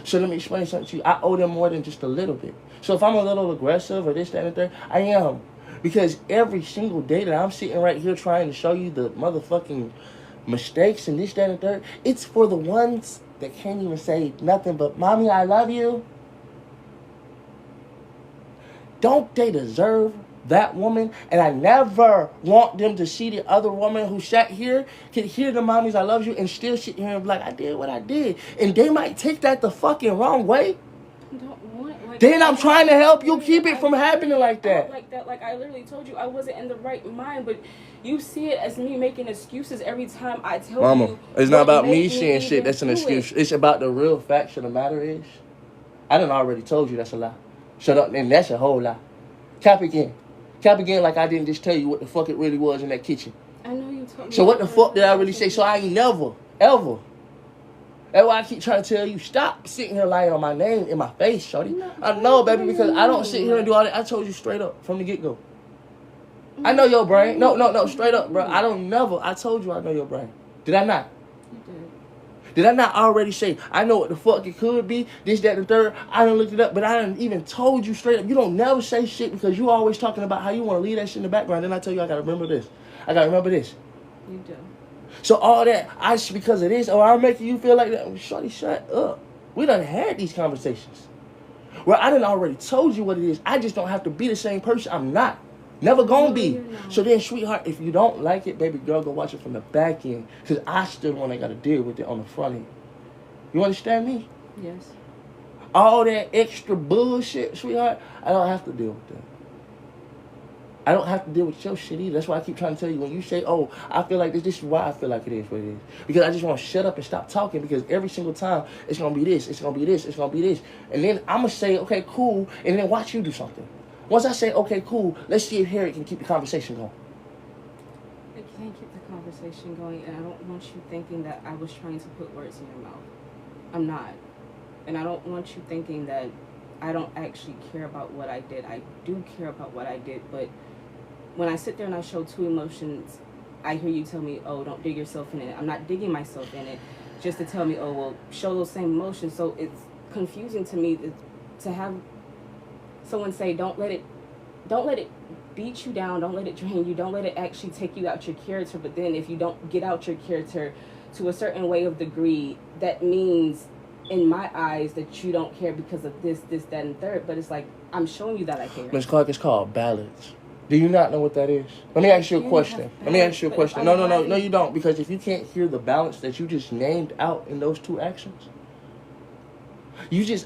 So let me explain something to you. I owe them more than just a little bit. So if I'm a little aggressive or this, that, and the third, I am. Because every single day that I'm sitting right here trying to show you the motherfucking mistakes and this, that, and the third, it's for the ones that can't even say nothing but, Mommy, I love you. Don't they deserve that woman? And I never want them to see the other woman who sat here, can hear the mommies, I love you, and still sit here and be like, I did what I did. And they might take that the fucking wrong way. Then I'm trying to help you keep it from happening like that. Like I literally told you, I wasn't in the right mind, but you see it as me making excuses every time I tell you. Mama, it's not about me saying shit that's an excuse. It's about the real fact of the matter is, I done already told you that's a lie. Shut up, and that's a whole lie. Cap again. Cap again like I didn't just tell you what the fuck it really was in that kitchen. I know you told me. So what the fuck did I really say? So I ain't never, ever. That's why I keep trying to tell you, stop sitting here lying on my name in my face, shorty. I know, baby, because I don't sit here and do all that. I told you straight up from the get-go. I know your brain. No, straight up, bro. I told you I know your brain. Did I not? You did. Did I not already say, I know what the fuck it could be, this, that, and the third. I done looked it up, but I done even told you straight up. You don't never say shit because you always talking about how you want to leave that shit in the background. Then I tell you, I got to remember this. I got to remember this. You do. So all that, because of this, or I'm making you feel like that. Shorty, shut up. We done had these conversations. Well, I done already told you what it is. I just don't have to be the same person. I'm not. Never gonna be. So then, sweetheart, if you don't like it, baby girl, go watch it from the back end. Because I still the one that got to deal with it on the front end. You understand me? Yes. All that extra bullshit, sweetheart, I don't have to deal with that. I don't have to deal with your shit either. That's why I keep trying to tell you, when you say, oh, I feel like this is why I feel like it is what it is. Because I just want to shut up and stop talking, because every single time it's going to be this, it's going to be this, it's going to be this. And then I'm going to say, okay, cool, and then watch you do something. Once I say, okay, cool, let's see if Harry can keep the conversation going. I can't keep the conversation going, and I don't want you thinking that I was trying to put words in your mouth. I'm not. And I don't want you thinking that I don't actually care about what I did. I do care about what I did, but when I sit there and I show two emotions, I hear you tell me, oh, don't dig yourself in it. I'm not digging myself in it, just to tell me, oh, well, show those same emotions. So it's confusing to me to have someone say, don't let it beat you down, don't let it drain you, don't let it actually take you out your character. But then if you don't get out your character to a certain way of degree, that means, in my eyes, that you don't care because of this, that, and third. But it's like, I'm showing you that I care. Ms. Clark, it's called balance. Do you not know what that is? Let me ask you a question. No, you don't. Because if you can't hear the balance that you just named out in those two actions,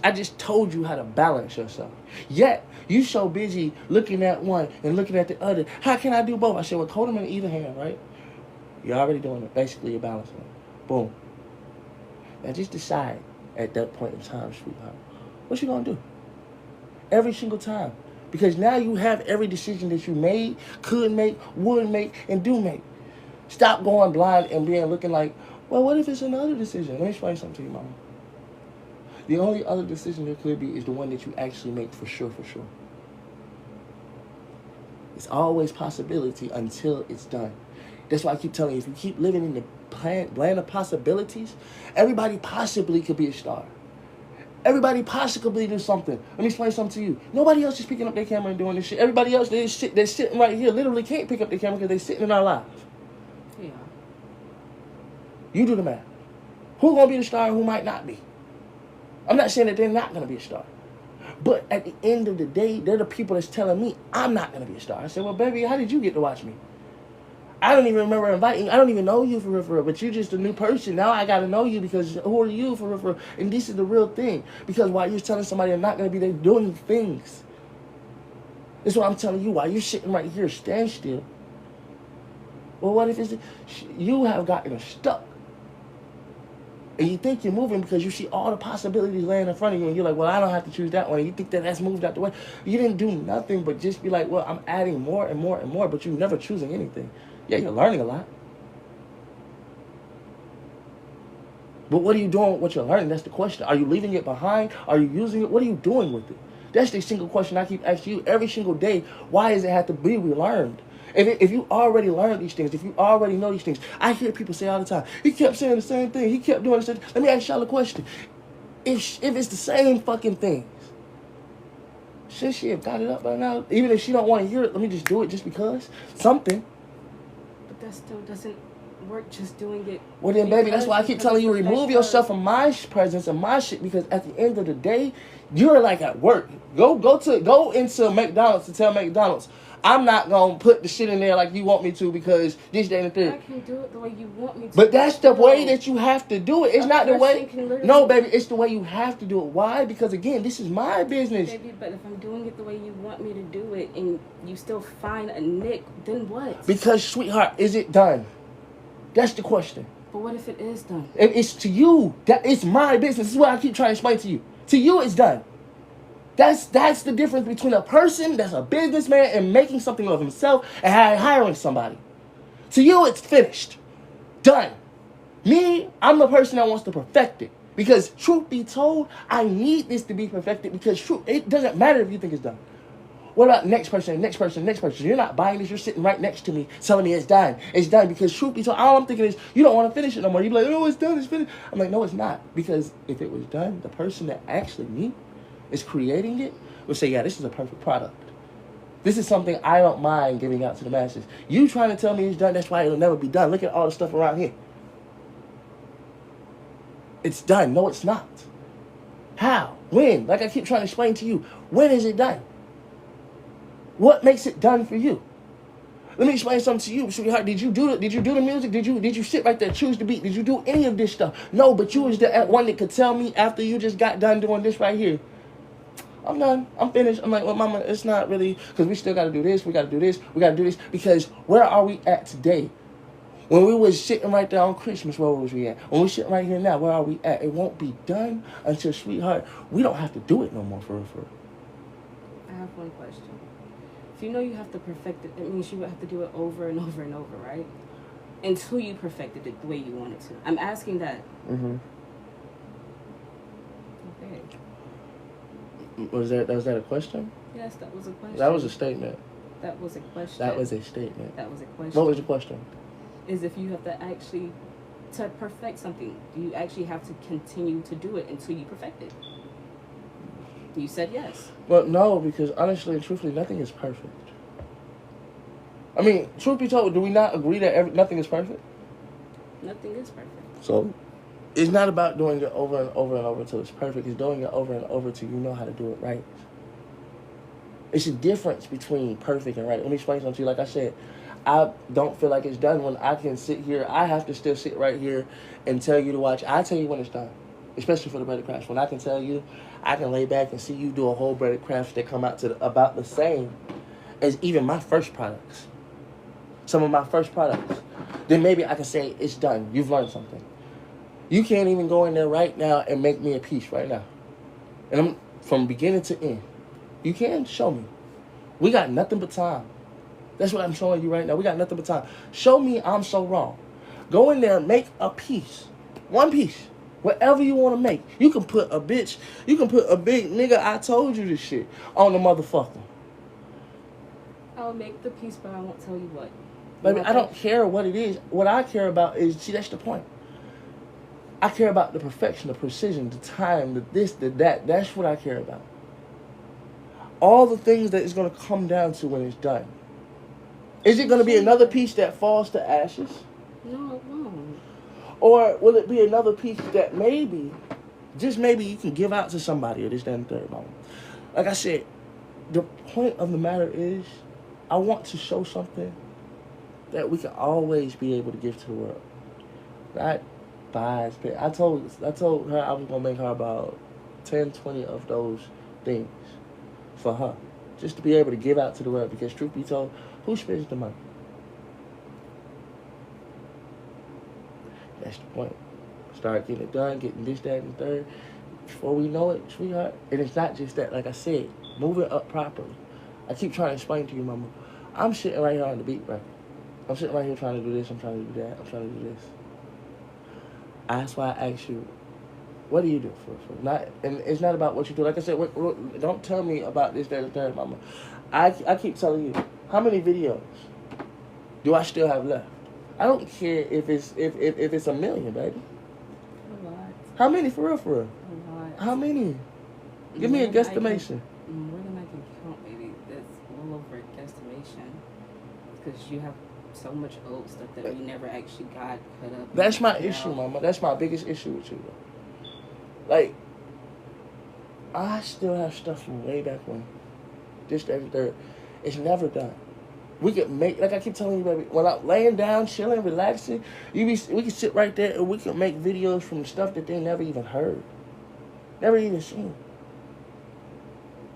I just told you how to balance yourself. Yet, you so busy looking at one and looking at the other. How can I do both? I said, well, hold them in either hand, right? You're already doing it. Basically, you're balancing it. Boom. Now just decide at that point in time, sweetheart, what you gonna do? Every single time. Because now you have every decision that you made, could make, would make, and do make. Stop going blind and looking like, well, what if it's another decision? Let me explain something to you, mama. The only other decision there could be is the one that you actually make for sure, for sure. It's always possibility until it's done. That's why I keep telling you, if you keep living in the land of possibilities, everybody possibly could be a star. Everybody possibly do something. Let me explain something to you. Nobody else is picking up their camera and doing this shit. Everybody else, they're sitting right here, literally can't pick up their camera because they're sitting in our lives. Yeah. You do the math. Who's going to be the star and who might not be? I'm not saying that they're not going to be a star. But at the end of the day, they're the people that's telling me I'm not going to be a star. I said, well, baby, how did you get to watch me? I don't even remember inviting. I don't even know you for real, but you're just a new person. Now I got to know you because who are you for real? And this is the real thing. Because while you're telling somebody they're not going to be there doing things. This is what I'm telling you. While you're sitting right here, stand still. Well, what if you have gotten stuck? And you think you're moving because you see all the possibilities laying in front of you. And you're like, well, I don't have to choose that one. And you think that's moved out the way. You didn't do nothing but just be like, well, I'm adding more and more and more. But you're never choosing anything. Yeah, you're learning a lot. But what are you doing with what you're learning? That's the question. Are you leaving it behind? Are you using it? What are you doing with it? That's the single question I keep asking you every single day. Why does it have to be relearned? If you already learned these things, if you already know these things, I hear people say all the time, he kept saying the same thing. He kept doing the same thing. Let me ask y'all a question. If it's the same fucking things, should she have got it up by now? Even if she don't want to hear it, let me just do it just because. Something. But that still doesn't work, just doing it. Well then, baby, that's why I keep telling you, remove yourself from my presence and my shit, because at the end of the day, you're like at work. Go into McDonald's to tell McDonald's, I'm not going to put the shit in there like you want me to because this, that, and the thing. I can do it the way you want me to. But that's the way that you have to do it. It's not the way. Literally... No, baby, it's the way you have to do it. Why? Because, again, this is my business. Baby, but if I'm doing it the way you want me to do it and you still find a nick, then what? Because, sweetheart, is it done? That's the question. But what if it is done? It's to you. It's my business. This is what I keep trying to explain to you. To you, it's done. That's the difference between a person that's a businessman and making something of himself and hiring somebody. To you, it's finished. Done. Me, I'm the person that wants to perfect it. Because truth be told, I need this to be perfected because it doesn't matter if you think it's done. What about next person, next person, next person? You're not buying this. You're sitting right next to me telling me it's done. It's done because truth be told, all I'm thinking is you don't want to finish it no more. You're like, oh, it's done. It's finished. I'm like, no, it's not. Because if it was done, the person that actually me is creating it would say, yeah, this is a perfect product. This is something I don't mind giving out to the masses. You trying to tell me it's done, that's why it'll never be done. Look at all the stuff around here. It's done. No, it's not. How? When? Like I keep trying to explain to you, when is it done? What makes it done for you? Let me explain something to you, sweetheart. Did you do the music? Did you sit right there, choose the beat? Did you do any of this stuff? No, but you was the one that could tell me after you just got done doing this right here. I'm done. I'm finished. I'm like, well, mama, it's not really, because we still got to do this. We got to do this. We got to do this. Because where are we at today? When we was sitting right there on Christmas, where was we at? When we're sitting right here now, where are we at? It won't be done until, sweetheart, we don't have to do it no more for real. I have one question. If you know you have to perfect it, that means you have to do it over and over and over, right? Until you perfected it the way you wanted to. I'm asking that. Mm-hmm. Okay. Was that a question? Yes, that was a question. That was a statement. That was a question. That was a statement. That was a question. What was the question? Is if you have to actually, to perfect something, do you actually have to continue to do it until you perfect it? You said yes. Well, no, because honestly and truthfully, nothing is perfect. I mean, truth be told, do we not agree that nothing is perfect? Nothing is perfect. So, it's not about doing it over and over and over until it's perfect. It's doing it over and over till you know how to do it right. It's a difference between perfect and right. Let me explain something to you. Like I said, I don't feel like it's done when I can sit here. I have to still sit right here and tell you to watch. I tell you when it's done. especially for the breaded crafts. When I can tell you, I can lay back and see you do a whole breaded crafts that come out to about the same as even my first products. Some of my first products. Then maybe I can say, it's done. You've learned something. You can't even go in there right now and make me a piece right now. And I'm from beginning to end. You can show me. We got nothing but time. That's what I'm showing you right now. We got nothing but time. Show me I'm so wrong. Go in there, make a piece. One piece. Whatever you want to make. You can put a bitch, you can put a big nigga, I told you this shit, on the motherfucker. I'll make the piece, but I won't tell you what. Baby, I don't care what it is. What I care about is, see, that's the point. I care about the perfection, the precision, the time, the this, the that. That's what I care about. All the things that it's going to come down to when it's done. Is it going to be another piece that falls to ashes? No, it won't. Or will it be another piece that maybe, just maybe, you can give out to somebody or this, that, and third moment? Like I said, the point of the matter is, I want to show something that we can always be able to give to the world. Not buys. I told her I was going to make her about 10, 20 of those things for her. Just to be able to give out to the world. Because truth be told, who spends the money? That's the point. Start getting it done, getting this, that, and third. Before we know it, sweetheart. And it's not just that. Like I said, move it up properly. I keep trying to explain to you, mama. I'm sitting right here on the beat, right? I'm sitting right here trying to do this. I'm trying to do that. I'm trying to do this. That's why I asked you, what do you do for not? And it's not about what you do. Like I said, don't tell me about this, that, and third, mama. I keep telling you, how many videos do I still have left? I don't care if it's a million, baby. A lot. How many, for real, for real? A lot. How many? Give me a guesstimation. More than I can count, baby. That's well over a guesstimation. Because you have so much old stuff that we never actually got put up. That's my issue, mama. That's my biggest issue with you, though. Like, I still have stuff from way back when. This, that, and third. It's never done. We could make, like I keep telling you, baby, when I'm laying down, chilling, relaxing, we can sit right there and we can make videos from stuff that they never even heard. Never even seen.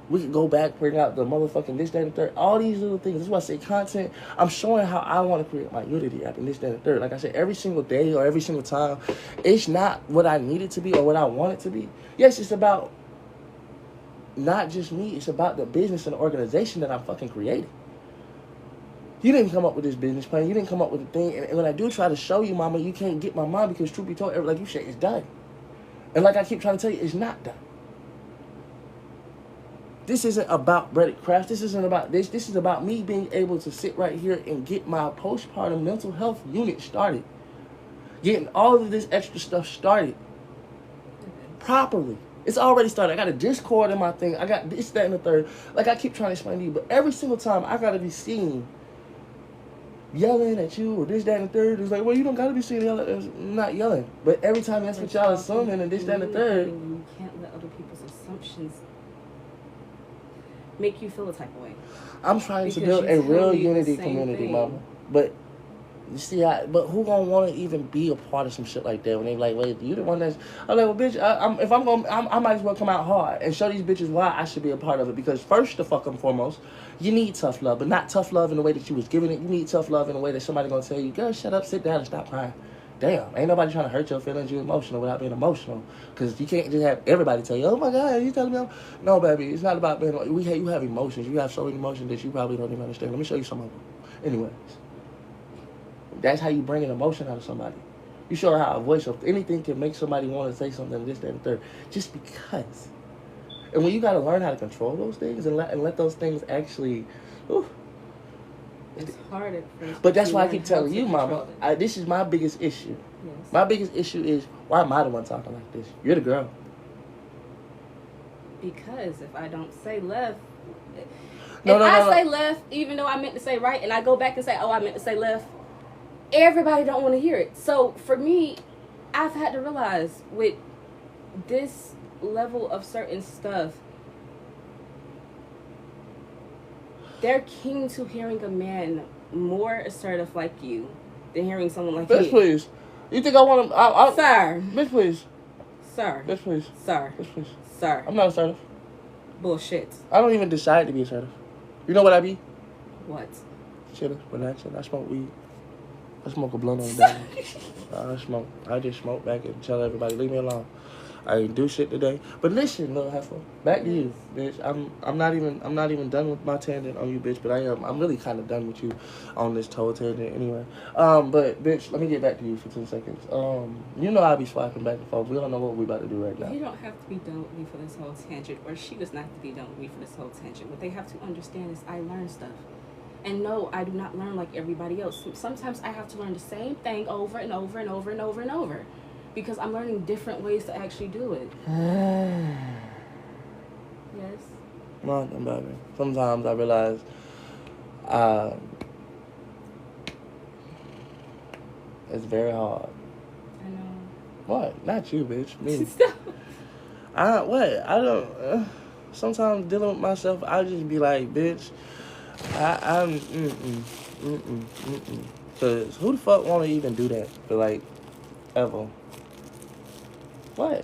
We could go back, bring out the motherfucking this, that, and third. All these little things. That's why I say content. I'm showing how I want to create my Unity app and this, that, and third. Like I said, every single day or every single time, it's not what I need it to be or what I want it to be. Yes, it's about not just me. It's about the business and the organization that I'm fucking creating. You didn't come up with this business plan. You didn't come up with the thing. And when I do try to show you, mama, you can't get my mind because truth be told, like you said, it's done. And like I keep trying to tell you, it's not done. This isn't about breaded crafts. This isn't about this. This is about me being able to sit right here and get my postpartum mental health unit started. Getting all of this extra stuff started properly. It's already started. I got a Discord in my thing. I got this, that, and the third. Like I keep trying to explain to you, but every single time I got to be seen yelling at you or this, that, and the third. It's like, well, you don't got to be seen yelling. I'm not yelling. But every time that's what y'all assuming and this, that, and the third. You can't let other people's assumptions make you feel a type of way. I'm trying to build a real Unity community, mama. But you see, but who gonna want to even be a part of some shit like that when they like, wait, you the one that's? I'm like, well, bitch, I might as well come out hard and show these bitches why I should be a part of it. Because first, the fucking foremost, you need tough love, but not tough love in the way that you was giving it. You need tough love in the way that somebody gonna tell you, girl, shut up, sit down, and stop crying. Damn, ain't nobody trying to hurt your feelings. You're emotional without being emotional. Because you can't just have everybody tell you, oh my God, you telling me? No, baby, it's not about being. You have emotions. You have so many emotions that you probably don't even understand. Let me show you some of them. Anyways, that's how you bring an emotion out of somebody. You show her how a voice of anything can make somebody want to say something, this, that, and third. Just because. And when you got to learn how to control those things and let those things actually. Ooh, it's hard at first. But that's why I keep telling you, mama, this is my biggest issue. Yes. My biggest issue is, why am I the one talking like this? You're the girl. Because if I don't say left, if I say left, even though I meant to say right, and I go back and say, oh, I meant to say left, everybody don't want to hear it. So for me, I've had to realize with this level of certain stuff, they're keen to hearing a man more assertive like you than hearing someone like bitch, me. Please. You think I want to... Sir. Bitch, please. Sir. Yes, please. Sir. Yes, please. Sir. I'm not assertive. Bullshit. I don't even decide to be assertive. You know what I be? What? Chilling, relaxing. I smoke weed. I smoke a blunt on the day. I just smoke back and tell everybody, leave me alone. I didn't do shit today. But listen, little heifer, back to you, bitch. I'm not even done with my tangent on you, bitch. But I'm really kind of done with you on this total tangent anyway. But bitch, let me get back to you for 10 seconds. You know I be swiping back and forth. We don't know what we about to do right now. You don't have to be done with me for this whole tangent, or she does not have to be done with me for this whole tangent. What they have to understand is I learn stuff. And no, I do not learn like everybody else. Sometimes I have to learn the same thing over and over and over and over and over. Because I'm learning different ways to actually do it. Yes? Nothing, baby. Sometimes I realize it's very hard. I know. What? Not you, bitch. Me. Stop. I don't... sometimes dealing with myself, I just be like, bitch, I'm... Because who the fuck want to even do that for, like, ever? What?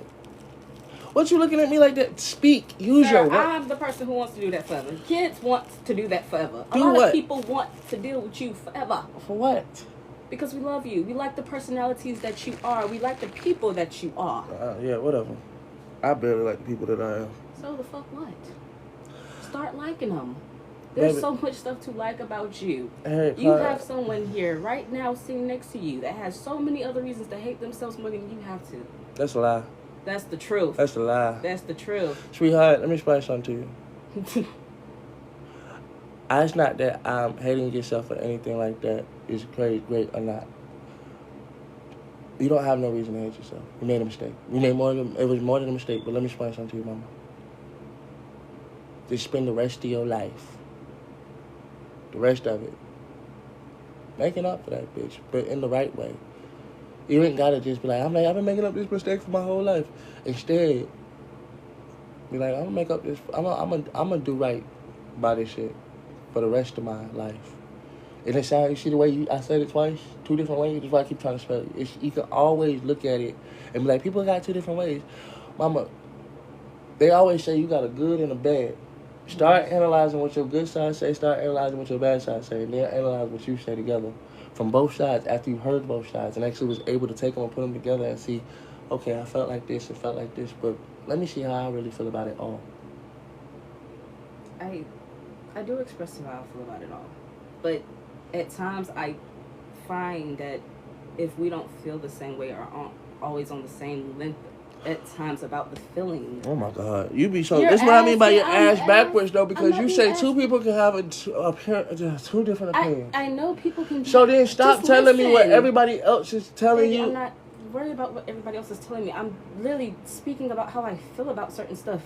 What you looking at me like that? Speak. Use your words. I'm the person who wants to do that forever. Kids want to do that forever. A Do lot what? of people want to deal with you forever. For what? Because we love you. We like the personalities that you are. We like the people that you are. Yeah, whatever. I barely like the people that I am. So the fuck what? Start liking them. There's Baby. so much stuff to like about you. Hey, You have someone here right now sitting next to you that has so many other reasons to hate themselves more than you have to. That's a lie. That's the truth. That's a lie. That's the truth. Sweetheart, let me explain something to you. It's not that I'm hating yourself or anything like that. Is great or not. You don't have no reason to hate yourself. You made a mistake. It was more than a mistake, but let me explain something to you, mama. Just spend the rest of your life, the rest of it, making up for that bitch, but in the right way. You ain't gotta just be like, I've been making up this mistake for my whole life. Instead, be like, I'm gonna make up this. I'm gonna do right by this shit for the rest of my life. And it sounds, you see the way I said it twice, 2 different ways. That's why I keep trying to spell it. You can always look at it and be like, people got 2 different ways. Mama, they always say you got a good and a bad. Start analyzing what your good side say. Start analyzing what your bad side say. And then analyze what you say together from both sides after you heard both sides and actually was able to take them and put them together and see, okay, I felt like this, it felt like this, but let me see how I really feel about it all. I do express how I feel about it all. But at times I find that if we don't feel the same way or aren't always on the same length at times about the feeling. Oh my God, you be so. Your That's what I mean by your ass, ass backwards though, because you say ass. 2 people can have 2 different opinions. I know people can. So then stop just telling me what listen. everybody else is telling Baby, you. I'm not worried about what everybody else is telling me. I'm literally speaking about how I feel about certain stuff.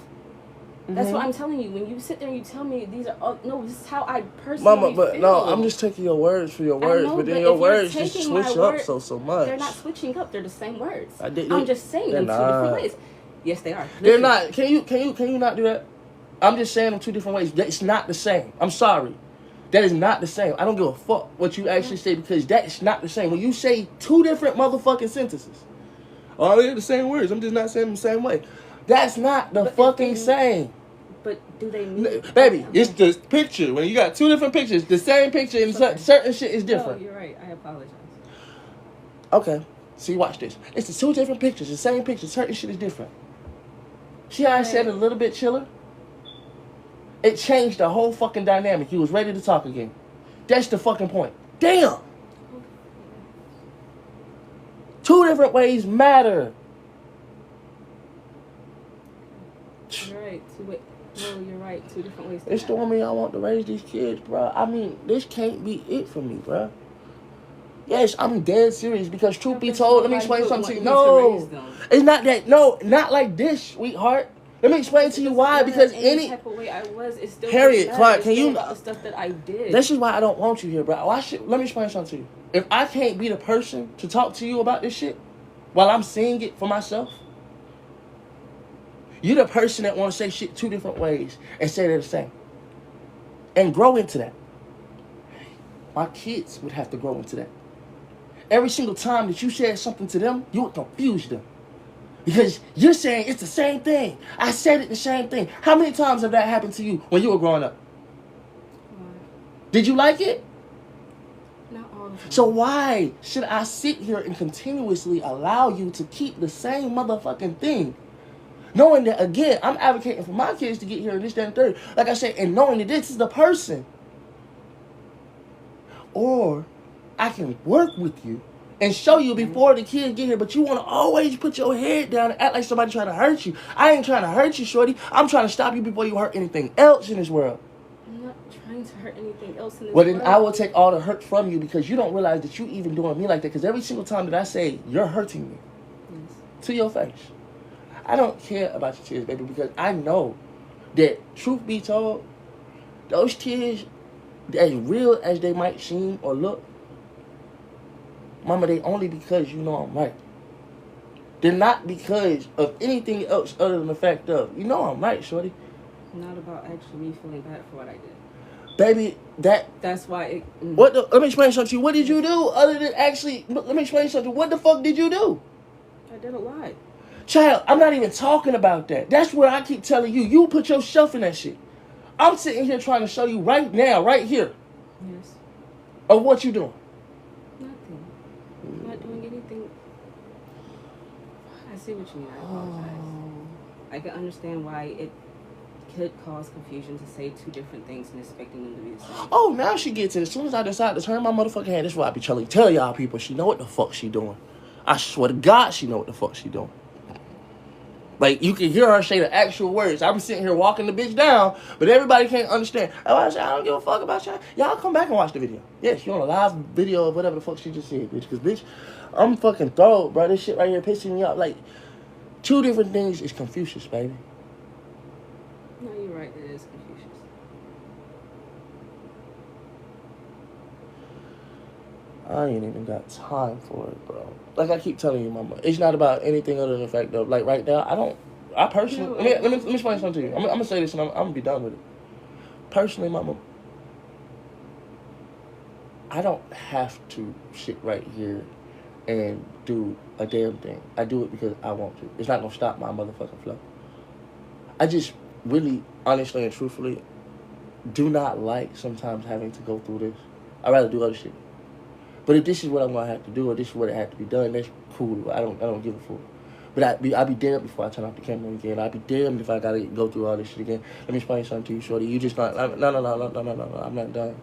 That's what I'm telling you. When you sit there and you tell me these are all, no, this is how I personally Mama, but feel. no, I'm just taking your words for your words, know, but then but your if you're words just taking switch my up word, so much. They're not switching up. They're the same words. I'm I'm just saying them 2 different ways. Yes, they are. They're Listen. not. Can you not do that? I'm just saying them 2 different ways. It's not the same. I'm sorry. That is not the same. I don't give a fuck what you actually say because that's not the same. When you say 2 different motherfucking sentences, oh, they're the same words. I'm just not saying them the same way. That's not the fucking same. But do they mean... Baby, it's the picture. When you got 2 different pictures, the same picture and certain shit is different. No, you're right. I apologize. Okay. See, watch this. It's the 2 different pictures, the same picture. Certain shit is different. See how I said it a little bit chiller? It changed the whole fucking dynamic. You was ready to talk again. That's the fucking point. Damn! 2 different ways matter. You're right. No, you're right. 2 different ways. It's the woman I want to raise these kids, bro. I mean, this can't be it for me, bro. Yes, I'm dead serious because truth be told, let me explain something to you. No, it's not that. No, not like this, sweetheart. Let me explain to you why. Because any type of way I was, it's still Harriet, Clark, can you? About the stuff that I did. This is why I don't want you here, bro. Let me explain something to you. If I can't be the person to talk to you about this shit while I'm seeing it for myself, you're the person that want to say shit 2 different ways and say they're the same, and grow into that. My kids would have to grow into that. Every single time that you said something to them, you would confuse them. Because you're saying it's the same thing. I said it the same thing. How many times have that happened to you when you were growing up? Did you like it? Not all the time. So why should I sit here and continuously allow you to keep the same motherfucking thing? Knowing that, again, I'm advocating for my kids to get here and this, that, and third. Like I said, and knowing that this is the person. Or I can work with you and show you before the kids get here, but you want to always put your head down and act like somebody trying to hurt you. I ain't trying to hurt you, shorty. I'm trying to stop you before you hurt anything else in this world. I'm not trying to hurt anything else in this Well, world. then I will take all the hurt from you because you don't realize that you even doing me like that. Because every single time that I say, you're hurting me, Yes. to your face. I don't care about your kids, baby, because I know that, truth be told, those kids, as real as they might seem or look, mama, they only because you know I'm right. They're not because of anything else other than the fact of, you know I'm right, shorty. Not about actually me feeling bad for what I did. Baby, that's why it... Let me explain something to you. What did you do other than actually... Let me explain something. What the fuck did you do? I did a lot. Child, I'm not even talking about that. That's where I keep telling you. You put yourself in that shit. I'm sitting here trying to show you right now, right here, Yes. of what you doing. Nothing. I'm not doing anything. I see what you mean. I apologize. I can understand why it could cause confusion to say two different things and expecting them to be the same. Oh, now she gets it. As soon as I decide to turn my motherfucking head, that's why I be trying to tell y'all people she know what the fuck she doing. I swear to God she know what the fuck she doing. Like, you can hear her say the actual words. I'm sitting here walking the bitch down, but everybody can't understand. Oh, I say, I don't give a fuck about y'all. Y'all come back and watch the video. Yes, you on a live video of whatever the fuck she just said, bitch. Because, bitch, I'm fucking thrown, bro. This shit right here pissing me off. Like, two different things is Confucius, baby. No, you're right. It is Confucius. I ain't even got time for it, bro. Like I keep telling you, mama, it's not about anything other than the fact of, like, right now, I personally, let me explain something to you. I'm going to say this and I'm going to be done with it. Personally, mama, I don't have to sit right here and do a damn thing. I do it because I want to. It's not going to stop my motherfucking flow. I just really, honestly and truthfully, do not like sometimes having to go through this. I'd rather do other shit. But if this is what I'm gonna have to do, or this is what it had to be done, that's cool. I don't give a fuck. But I'd be damned before I turn off the camera again. I'd be damned if I gotta go through all this shit again. Let me explain something to you, shorty. You just not. No. I'm not done.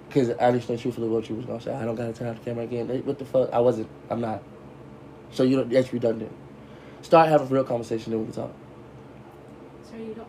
Because I understand truthfully what you was gonna say. I don't gotta turn off the camera again. What the fuck? I'm not. So that's redundant. Start having a real conversation, then we can talk. Sir, you don't